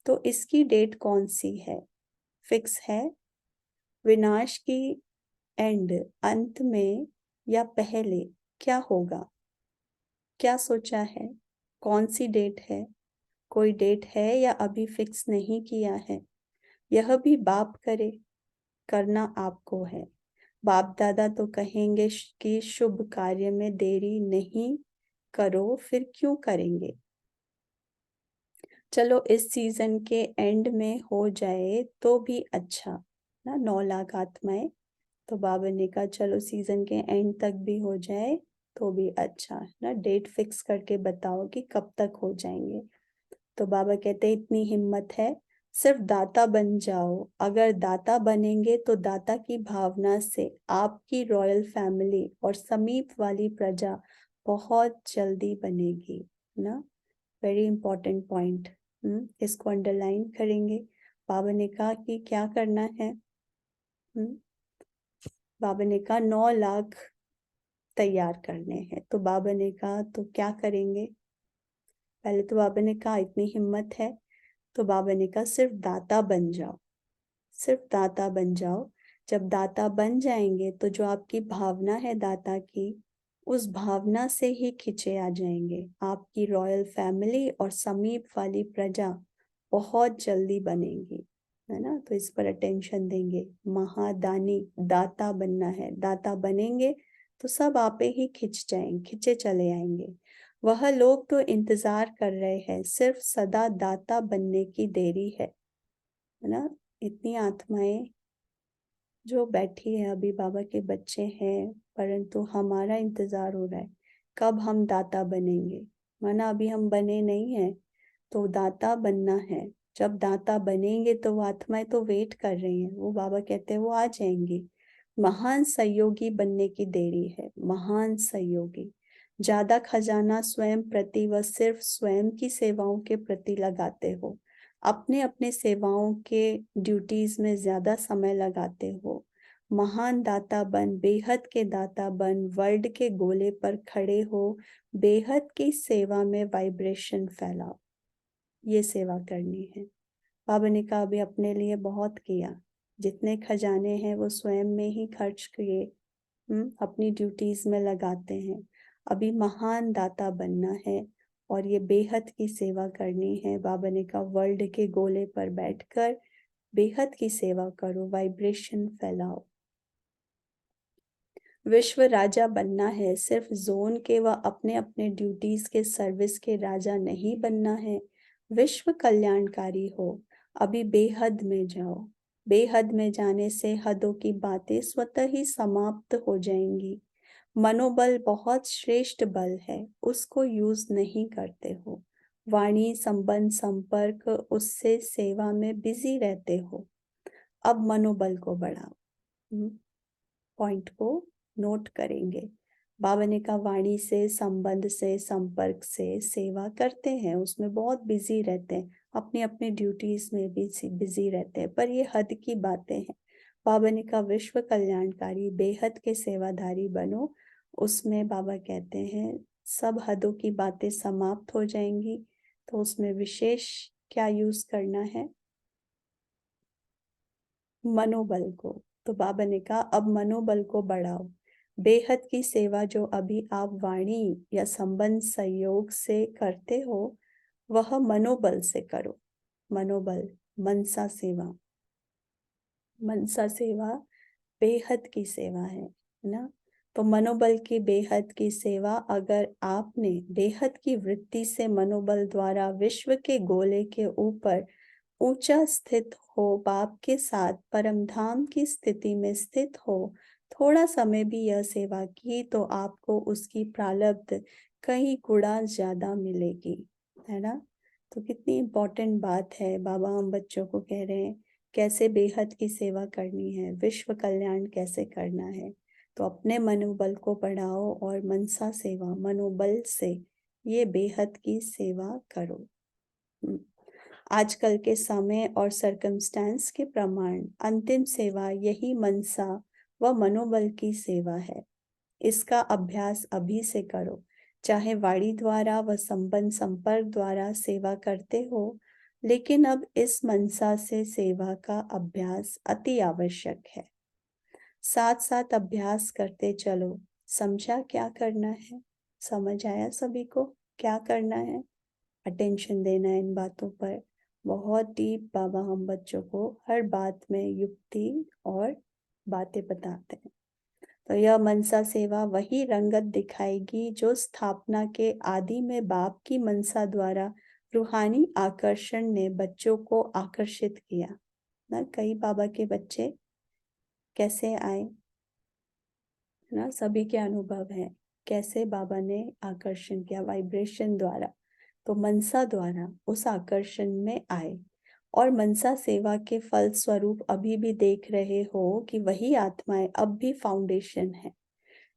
तो इसकी डेट कौन सी है, फिक्स है? विनाश की एंड, अंत में या पहले क्या होगा, क्या सोचा है? कौन सी डेट है? कोई डेट है या अभी फिक्स नहीं किया है? यह भी बाप करे, करना आपको है। बाप दादा तो कहेंगे कि शुभ कार्य में देरी नहीं करो, फिर क्यों करेंगे? चलो इस सीजन के एंड में हो जाए तो भी अच्छा ना, 9 लाख आत्माएं। तो बाबा ने कहा चलो सीजन के एंड तक भी हो जाए तो भी अच्छा ना, डेट फिक्स करके बताओ कि कब तक हो जाएंगे। तो बाबा कहते हैं इतनी हिम्मत है, सिर्फ दाता बन जाओ। अगर दाता बनेंगे तो दाता की भावना से आपकी रॉयल फैमिली और समीप वाली प्रजा बहुत जल्दी बनेगी ना। वेरी इंपॉर्टेंट पॉइंट, इसको अंडरलाइन करेंगे। बाबा ने कहा कि क्या करना है। बाबा ने कहा 9 लाख तैयार करने हैं। तो बाबा ने कहा तो क्या करेंगे? पहले तो बाबा ने कहा इतनी हिम्मत है, तो बाबा ने कहा सिर्फ दाता बन जाओ, सिर्फ दाता बन जाओ। जब दाता बन जाएंगे तो जो आपकी भावना है दाता की, उस भावना से ही खिंचे आ जाएंगे। आपकी रॉयल फैमिली और समीप वाली प्रजा बहुत जल्दी बनेगी, है ना। तो इस पर अटेंशन देंगे। महादानी दाता बनना है, दाता बनेंगे तो सब आपे ही खिंच जाएंगे, खिंचे चले आएंगे। वह लोग तो इंतजार कर रहे हैं, सिर्फ सदा दाता बनने की देरी है ना। इतनी आत्माएं जो बैठी है, अभी बाबा के बच्चे हैं, परंतु हमारा इंतजार हो रहा है कब हम दाता बनेंगे। माना अभी हम बने नहीं हैं, तो दाता बनना है। जब दाता बनेंगे तो वो आत्माएं तो वेट कर रही हैं, वो बाबा कहते हैं वो आ जाएंगी। महान सहयोगी बनने की देरी है, महान सहयोगी। ज्यादा खजाना स्वयं प्रति व सिर्फ स्वयं की सेवाओं के प्रति लगाते हो, अपने अपने सेवाओं के ड्यूटीज में ज्यादा समय लगाते हो। महान दाता बन, बेहद के दाता बन, वर्ल्ड के गोले पर खड़े हो, बेहद की सेवा में वाइब्रेशन फैलाओ। ये सेवा करनी है। बाबा ने कहा अभी अपने लिए बहुत किया, जितने खजाने हैं वो स्वयं में ही खर्च किए, अपनी ड्यूटीज में लगाते हैं। अभी महान दाता बनना है और ये बेहद की सेवा करनी है। बाबा ने कहा वर्ल्ड के गोले पर बैठकर बेहद की सेवा करो, वाइब्रेशन फैलाओ। विश्व राजा बनना है, सिर्फ जोन के व अपने अपने ड्यूटीज के सर्विस के राजा नहीं बनना है। विश्व कल्याणकारी हो। अभी बेहद में जाओ। बेहद में जाने से हदों की बातें स्वतः ही समाप्त हो जाएंगी। मनोबल बहुत श्रेष्ठ बल है, उसको यूज नहीं करते हो। वाणी संबंध संपर्क उससे सेवा में बिजी रहते हो, अब मनोबल को बढ़ाओ। पॉइंट को नोट करेंगे। बाबा ने कहा वाणी से, संबंध से, संपर्क से सेवा करते हैं, उसमें बहुत बिजी रहते हैं, अपनी अपनी ड्यूटीज में भी बिजी रहते हैं, पर ये हद की बातें हैं। बाबा ने कहा विश्व कल्याणकारी बेहद के सेवाधारी बनो। उसमें बाबा कहते हैं सब हदों की बातें समाप्त हो जाएंगी, तो उसमें विशेष क्या यूज करना है? मनोबल को। तो बाबा ने कहा अब मनोबल को बढ़ाओ। बेहद की सेवा जो अभी आप वाणी या संबंध सहयोग से करते हो, वह मनोबल से करो। मनोबल, मनसा सेवा। मनसा सेवा बेहद की सेवा है ना। तो मनोबल की बेहद की सेवा, अगर आपने बेहद की वृत्ति से मनोबल द्वारा विश्व के गोले के ऊपर ऊंचा स्थित हो, बाप के साथ परम धाम की स्थिति में स्थित हो, थोड़ा समय भी यह सेवा की, तो आपको उसकी प्रारब्ध कई गुना ज्यादा मिलेगी, है ना। तो कितनी इम्पोर्टेंट बात है। बाबा हम बच्चों को कह रहे हैं कैसे बेहद की सेवा करनी है, विश्व कल्याण कैसे करना है। तो अपने मनोबल को बढ़ाओ और मनसा सेवा, मनोबल से ये बेहद की सेवा करो। आजकल के समय और सर्कमस्टेंस के प्रमाण अंतिम सेवा यही मनसा व मनोबल की सेवा है। इसका अभ्यास अभी से करो। चाहे वाणी द्वारा व संबंध संपर्क द्वारा सेवा करते हो, लेकिन अब इस मनसा से सेवा का अभ्यास अति आवश्यक है। साथ साथ अभ्यास करते चलो। समझा क्या करना है? समझ आया सभी को क्या करना है? अटेंशन देना है इन बातों पर। बहुत डीप बाबा हम बच्चों को हर बात में युक्ति और बातें बताते हैं। तो यह मनसा सेवा वही रंगत दिखाएगी जो स्थापना के आदि में बाप की मनसा द्वारा रूहानी आकर्षण ने बच्चों को आकर्षित किया ना। कई बाबा के बच्चे कैसे आए ना, सभी के अनुभव है कैसे बाबा ने आकर्षण किया वाइब्रेशन द्वारा। तो मनसा द्वारा उस आकर्षण में आए, और मनसा सेवा के फल स्वरूप अभी भी देख रहे हो कि वही आत्माएं अब भी फाउंडेशन है।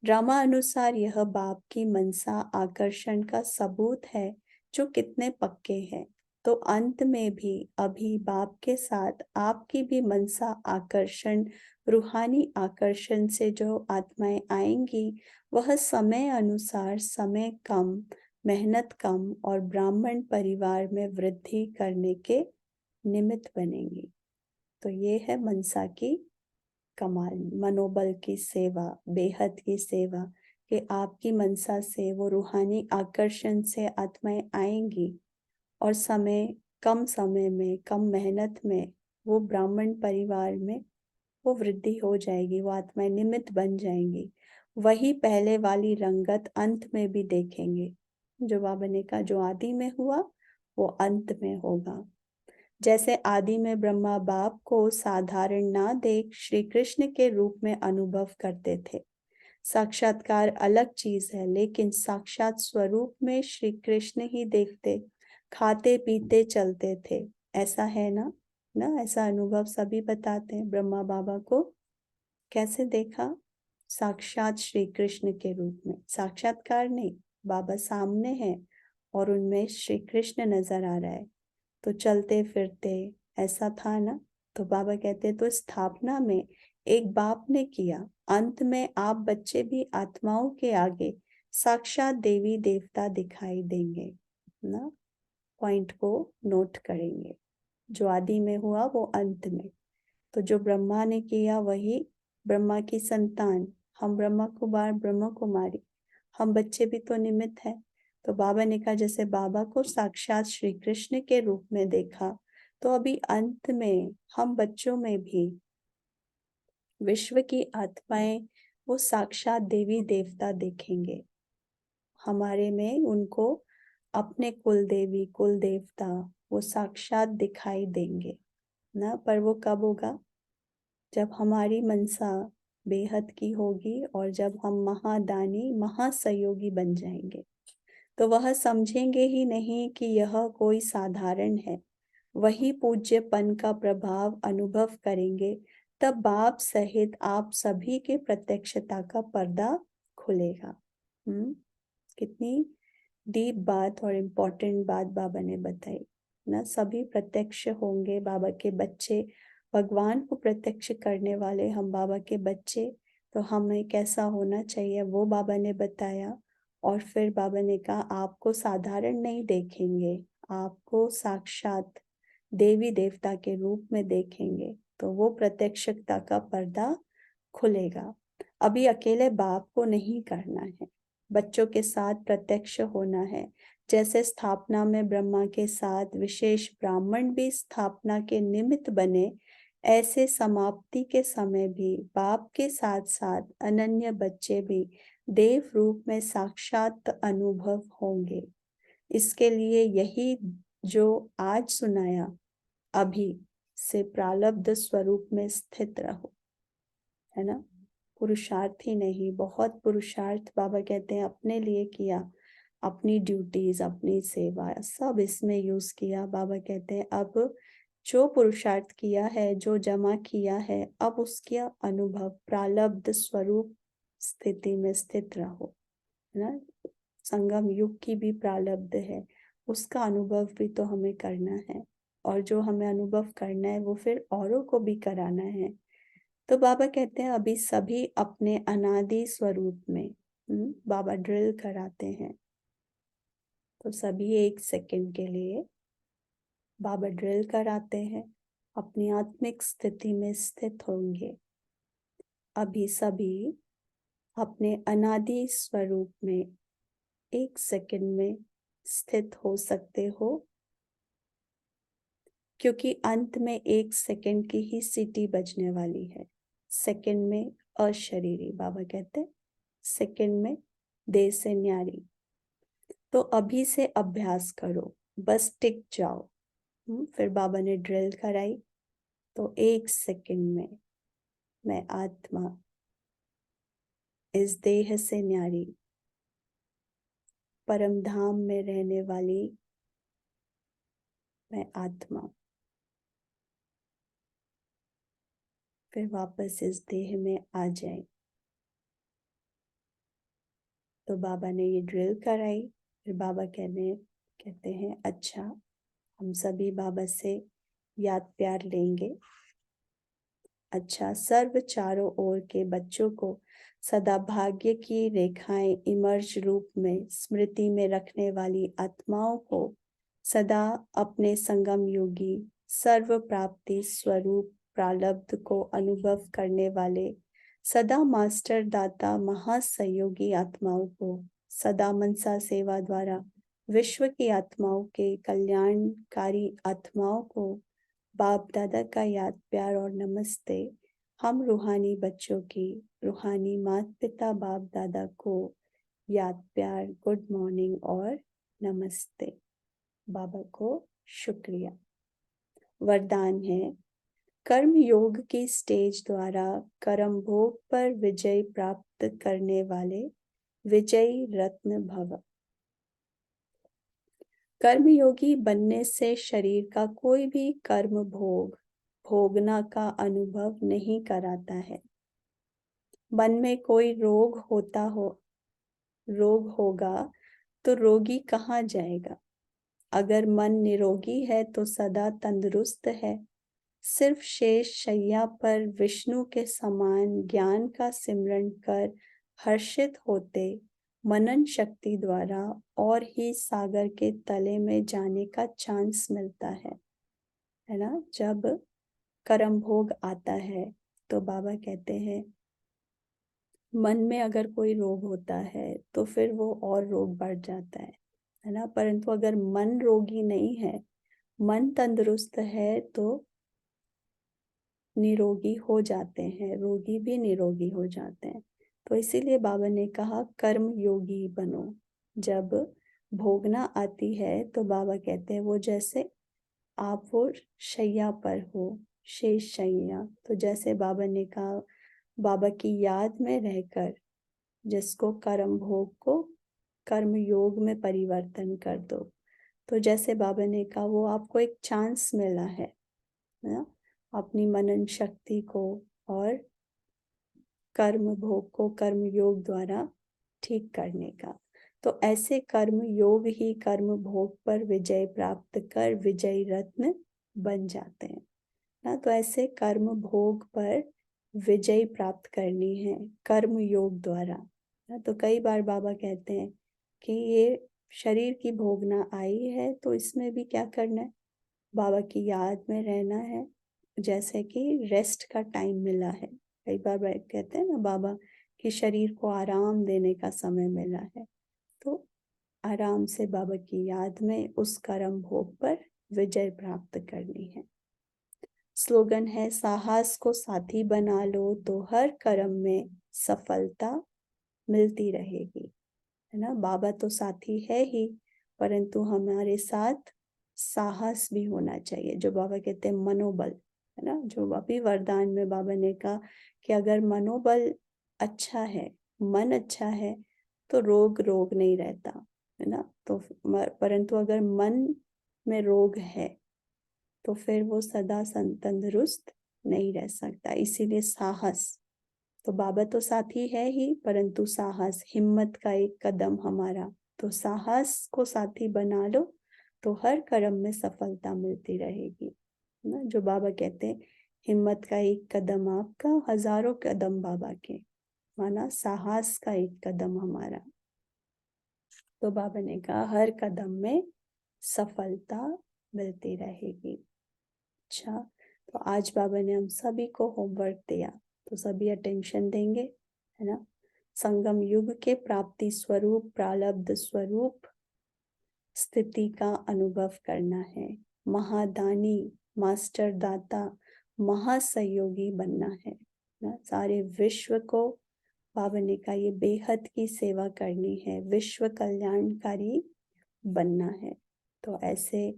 ड्रामा अनुसार यह बाप की मनसा आकर्षण का सबूत है जो कितने पक्के हैं। तो अंत में भी अभी बाप के साथ आपकी भी मनसा आकर्षण, रूहानी आकर्षण से जो आत्माएं आएंगी, वह समय अनुसार समय कम, मेहनत कम और ब्राह्मण परिवार में वृद्धि करने के निमित्त बनेंगी। तो ये है मनसा की कमाल, मनोबल की सेवा, बेहद की सेवा, कि आपकी मनसा से वो रूहानी आकर्षण से आत्माएं आएंगी और कम समय में, कम मेहनत में वो ब्राह्मण परिवार में वो वृद्धि हो जाएगी, वो आत्माएं निमित्त बन जाएंगी। वही पहले वाली रंगत अंत में भी देखेंगे। जो बाबा ने कहा जो आदि में हुआ वो अंत में होगा। जैसे आदि में ब्रह्मा बाप को साधारण ना देख श्री कृष्ण के रूप में अनुभव करते थे। साक्षात्कार अलग चीज है, लेकिन साक्षात स्वरूप में श्री कृष्ण ही देखते, खाते पीते चलते थे। ऐसा है ना ऐसा अनुभव सभी बताते हैं। ब्रह्मा बाबा को कैसे देखा? साक्षात श्री कृष्ण के रूप में। साक्षात्कार नहीं, बाबा सामने है और उनमें श्री कृष्ण नजर आ रहा है। तो चलते फिरते ऐसा था ना। तो बाबा कहते तो स्थापना में एक बाप ने किया, अंत में आप बच्चे भी आत्माओं के आगे साक्षात देवी देवता दिखाई देंगे ना। पॉइंट को नोट करेंगे। जो आदि में हुआ वो अंत में। तो जो ब्रह्मा ने किया वही ब्रह्मा की संतान, हम ब्रह्मा कुमार ब्रह्मा कुमारी, हम बच्चे भी तो निमित्त है। तो बाबा ने कहा जैसे बाबा को साक्षात श्री कृष्ण के रूप में देखा, तो अभी अंत में हम बच्चों में भी विश्व की आत्माएं वो साक्षात देवी देवता देखेंगे। हमारे में उनको अपने कुल देवी कुल देवता वो साक्षात दिखाई देंगे ना। पर वो कब होगा? जब हमारी मनसा बेहद की होगी और जब हम महादानी महासहयोगी बन जाएंगे। तो वह समझेंगे ही नहीं कि यह कोई साधारण है। वही पूज्यपन का प्रभाव अनुभव करेंगे, तब बाप सहित आप सभी के प्रत्यक्षता का पर्दा खुलेगा। कितनी डीप बात और इम्पोर्टेंट बात बाबा ने बताई ना। सभी प्रत्यक्ष होंगे, बाबा के बच्चे, भगवान को प्रत्यक्ष करने वाले हम बाबा के बच्चे। तो हमें कैसा होना चाहिए वो बाबा ने बताया। और फिर बाबा ने कहा आपको साधारण नहीं देखेंगे, आपको साक्षात देवी देवता के रूप में देखेंगे। तो वो प्रत्यक्षता का पर्दा खुलेगा। अभी अकेले बाप को नहीं करना है, बच्चों के साथ प्रत्यक्ष होना है। जैसे स्थापना में ब्रह्मा के साथ विशेष ब्राह्मण भी स्थापना के निमित्त बने, ऐसे समाप्ति के समय भी बाप के साथ साथ अनन्य बच्चे भी देव रूप में साक्षात अनुभव होंगे। इसके लिए यही जो आज सुनाया, अभी से प्रारब्ध स्वरूप में स्थित रहो, है ना। पुरुषार्थ ही नहीं, बहुत पुरुषार्थ बाबा कहते हैं अपने लिए किया, अपनी ड्यूटीज, अपनी सेवा सब इसमें यूज किया। बाबा कहते हैं अब जो पुरुषार्थ किया है, जो जमा किया है, अब उसका अनुभव प्रारब्ध स्वरूप स्थिति में स्थित रहो, है ना। संगम युग की भी प्रारब्ध है, उसका अनुभव भी तो हमें करना है। और जो हमें अनुभव करना है वो फिर औरों को भी कराना है। तो बाबा कहते हैं अभी सभी अपने अनादि स्वरूप में, बाबा ड्रिल कराते हैं। तो सभी 1 सेकंड के लिए बाबा ड्रिल कराते हैं, अपनी आत्मिक स्थिति में स्थित होंगे। अभी सभी अपने अनादि स्वरूप में 1 सेकंड में स्थित हो सकते हो, क्योंकि अंत में 1 सेकंड की ही सीटी बजने वाली है। सेकंड में अशरीरी, बाबा कहते हैं सेकंड में देह से न्यारी। तो अभी से अभ्यास करो, बस टिक जाओ। फिर बाबा ने ड्रिल कराई। तो 1 सेकंड में मैं आत्मा, इस देह से न्यारी, परम धाम में रहने वाली मैं आत्मा, फिर वापस इस देह में आ जाए। तो बाबा ने ये ड्रिल कराई। फिर बाबा कहते हैं अच्छा, हम सभी बाबा से याद प्यार लेंगे। अच्छा, सर्व चारों ओर के बच्चों को सदा भाग्य की रेखाएं इमर्ज रूप में स्मृति में रखने वाली आत्माओं को सदा अपने संगम योगी सर्व प्राप्ति स्वरूप प्रारब्ध को अनुभव करने वाले सदा मास्टर दाता महासहयोगी आत्माओं को सदा मनसा सेवा द्वारा विश्व की आत्माओं के कल्याणकारी आत्माओं को बाप दादा का याद प्यार और नमस्ते। हम रूहानी बच्चों की रूहानी माता पिता बाप दादा को याद प्यार, गुड मॉर्निंग और नमस्ते। बाबा को शुक्रिया। वरदान है, कर्म योग की स्टेज द्वारा कर्म भोग पर विजय प्राप्त करने वाले विजयी रत्न भव। कर्मयोगी बनने से शरीर का कोई भी कर्म भोगना का अनुभव नहीं कराता है। मन में कोई रोग होगा तो रोगी कहाँ जाएगा। अगर मन निरोगी है तो सदा तंदुरुस्त है। सिर्फ शेष शैया पर विष्णु के समान ज्ञान का सिमरण कर हर्षित होते मनन शक्ति द्वारा और ही सागर के तले में जाने का चांस मिलता है ना। जब कर्म भोग आता है तो बाबा कहते हैं मन में अगर कोई रोग होता है तो फिर वो और रोग बढ़ जाता है ना। परंतु अगर मन रोगी नहीं है, मन तंदुरुस्त है, तो निरोगी हो जाते हैं, रोगी भी निरोगी हो जाते हैं। तो इसीलिए बाबा ने कहा कर्म योगी बनो। जब भोगना आती है तो बाबा कहते हैं वो जैसे आप वो शैया पर हो, शेष शैया। तो जैसे बाबा ने कहा बाबा की याद में रहकर जिसको कर्म भोग को कर्म योग में परिवर्तन कर दो। तो जैसे बाबा ने कहा, वो आपको एक चांस मिला है ना, अपनी मनन शक्ति को और कर्म भोग को कर्म योग द्वारा ठीक करने का। तो ऐसे कर्म योग ही कर्म भोग पर विजय प्राप्त कर विजय रत्न बन जाते हैं ना। तो ऐसे कर्म भोग पर विजय प्राप्त करनी है कर्म योग द्वारा ना। तो कई बार बाबा कहते हैं कि ये शरीर की भोगना आई है, तो इसमें भी क्या करना है, बाबा की याद में रहना है। जैसे कि रेस्ट का टाइम मिला है, कई बार कहते हैं ना बाबा कि शरीर को आराम देने का समय मिला है, तो आराम से बाबा की याद में उस कर्म भोग पर विजय प्राप्त करनी है। स्लोगन है, साहस को साथी बना लो तो हर कर्म में सफलता मिलती रहेगी, है ना। बाबा तो साथी है ही, परंतु हमारे साथ साहस भी होना चाहिए, जो बाबा कहते हैं मनोबल, है ना। जो अभी वरदान में बाबा ने कहा कि अगर मनोबल अच्छा है, मन अच्छा है, तो रोग नहीं रहता, है ना। तो परंतु अगर मन में रोग है तो फिर वो सदा तंदुरुस्त नहीं रह सकता। इसीलिए साहस, तो बाबा तो साथी है ही, परंतु साहस, हिम्मत का एक कदम हमारा, तो साहस को साथी बना लो तो हर कर्म में सफलता मिलती रहेगी ना। जो बाबा कहते हैं, हिम्मत का एक कदम आपका, हजारों कदम बाबा के, माना साहस का एक कदम हमारा। तो बाबा ने कहा हर कदम में सफलता मिलती रहेगी। अच्छा, तो आज बाबा ने हम सभी को होमवर्क दिया, तो सभी अटेंशन देंगे, है ना। संगम युग के प्राप्ति स्वरूप प्रारब्ध स्वरूप स्थिति का अनुभव करना है। महादानी, मास्टर दाता, महासहयोगी बनना है ना। सारे विश्व को बाबा ने कहा ये बेहद की सेवा करनी है, विश्व कल्याणकारी बनना है। तो ऐसे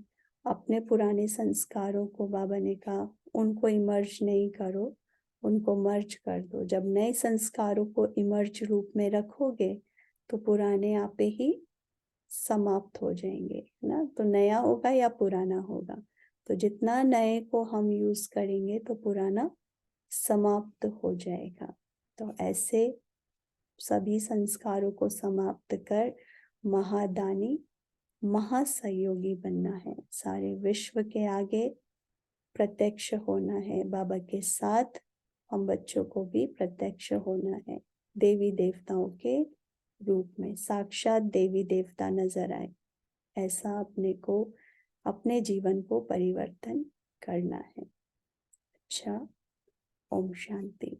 अपने पुराने संस्कारों को बाबा ने कहा उनको इमर्ज नहीं करो, उनको मर्ज कर दो। जब नए संस्कारों को इमर्ज रूप में रखोगे तो पुराने आपे ही समाप्त हो जाएंगे ना। तो नया होगा या पुराना होगा, तो जितना नए को हम यूज करेंगे तो पुराना समाप्त हो जाएगा। तो ऐसे सभी संस्कारों को समाप्त कर महादानी, महासहयोगी बनना है। सारे विश्व के आगे प्रत्यक्ष होना है, बाबा के साथ हम बच्चों को भी प्रत्यक्ष होना है। देवी देवताओं के रूप में साक्षात देवी देवता नजर आए, ऐसा अपने को, अपने जीवन को परिवर्तन करना है। अच्छा, ओम शांति।